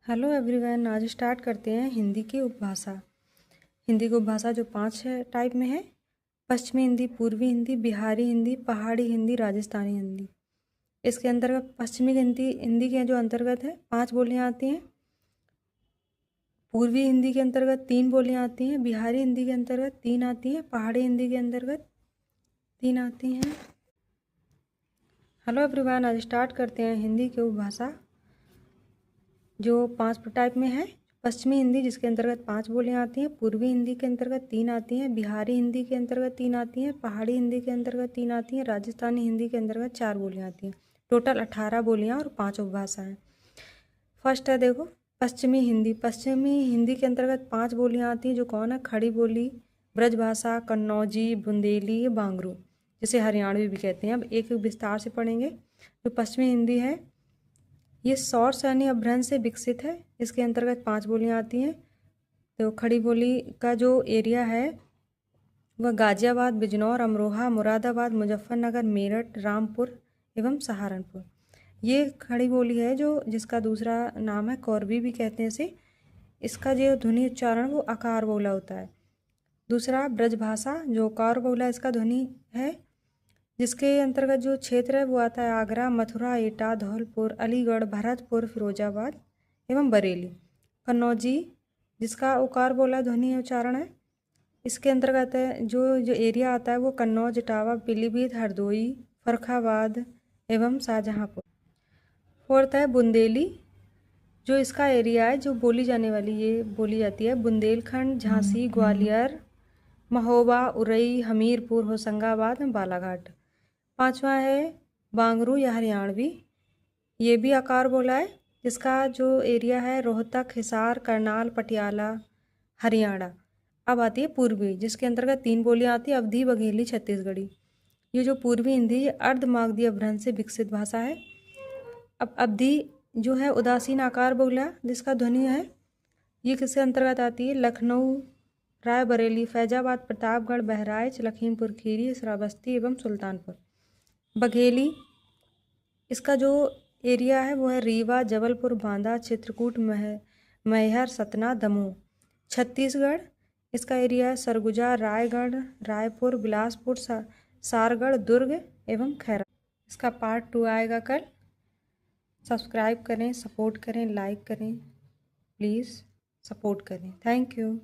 Hello everyone, आज start करते हैं हिंदी की उपभाषा। हिंदी की उपभाषा जो 5 टाइप में है: पश्चिमी हिंदी, पूर्वी हिंदी, बिहारी हिंदी, पहाड़ी हिंदी, राजस्थानी हिंदी। इसके अंतर्गत पश्चिमी हिंदी हिंदी के जो अंतर्गत है 5 बोलियां आती हैं। पूर्वी हिंदी के अंतर्गत 3 बोलियां आती हैं। बिहारी हिंदी के अंतर्गत 3 आती हैं। पहाड़ी हिंदी के अंतर्गत 3 आती हैं। हेलो एवरीवन, आज स्टार्ट करते हैं हिंदी की उपभाषा जो 5 टाइप में है। पश्चिमी हिंदी जिसके अंतर्गत 5 बोलियां आती हैं। पूर्वी हिंदी के अंतर्गत 3 आती हैं। बिहारी हिंदी के अंतर्गत 3 आती हैं। पहाड़ी हिंदी के अंतर्गत 3 आती हैं। राजस्थानी हिंदी के अंतर्गत 4 बोलियां आती हैं। टोटल 18 बोलियां और 5 उपभाषाएं। फर्स्ट है, देखो, पश्चिमी हिंदी। पश्चिमी हिंदी के अंतर्गत 5 बोलियां आती हैं, जो कौन है? खड़ी बोली, ब्रजभाषा, कन्नौजी, बुंदेली, बांगरू, जिसे हरियाणवी भी कहते हैं। अब एक विस्तार से पढ़ेंगे। जो पश्चिमी हिंदी है ये सौर सैन्य अपभ्रंश से विकसित है। इसके अंतर्गत 5 बोलियां आती हैं। तो खड़ी बोली का जो एरिया है वह गाजियाबाद, बिजनौर, अमरोहा, मुरादाबाद, मुजफ्फरनगर, मेरठ, रामपुर एवं सहारनपुर। ये खड़ी बोली है जो जिसका दूसरा नाम है कौरवी भी कहते हैं इसे। इसका जो ध्वनि उच्चारण वो आकार बोला होता है। दूसरा ब्रजभाषा, जो कार बोला इसका ध्वनि है, जिसके अंतर्गत जो क्षेत्र है वो आता है आगरा, मथुरा, एटा, धौलपुर, अलीगढ़, भरतपुर, फिरोजाबाद एवं बरेली। कन्नौजी, जिसका उकार बोला ध्वनि उच्चारण है, इसके अंतर्गत है जो एरिया आता है वो कन्नौज, इटावा, पीलीभीत, हरदोई, फर्रुखाबाद एवं शाहजहांपुर। फोर्थ है बुंदेली, जो इसका एरिया है, जो बोली जाने वाली ये बोली जाती है बुंदेलखंड, झांसी, ग्वालियर, महोबा, उरई, हमीरपुर, होशंगाबाद, बालाघाट। पांचवा है बांगरू या हरियाणवी। ये भी आकार बोला है, जिसका जो एरिया है रोहतक, हिसार, करनाल, पटियाला, हरियाणा। अब आती है पूर्वी, जिसके अंतर्गत 3 बोलियां आती है: अवधी, बघेली, छत्तीसगढ़ी। ये जो पूर्वी हिंदी है अर्धमागधी अपभ्रंश से विकसित भाषा है। अब अवधी जो है उदासीन आकार बोला, जिसका ध्वनि है, ये किसके अंतर्गत आती है? लखनऊ, रायबरेली, फैजाबाद, प्रतापगढ़, बहराइच, लखीमपुर खीरी, श्रावस्ती एवं सुल्तानपुर। बघेली, इसका जो एरिया है वो है रीवा, जबलपुर, बांदा, चित्रकूट, मैहर, सतना, दमोह। छत्तीसगढ़, इसका एरिया है सरगुजा, रायगढ़, रायपुर, बिलासपुर, सारगढ़, दुर्ग एवं खैरा। इसका पार्ट 2 आएगा कल। सब्सक्राइब करें, सपोर्ट करें, लाइक करें, प्लीज़ सपोर्ट करें। Thank you.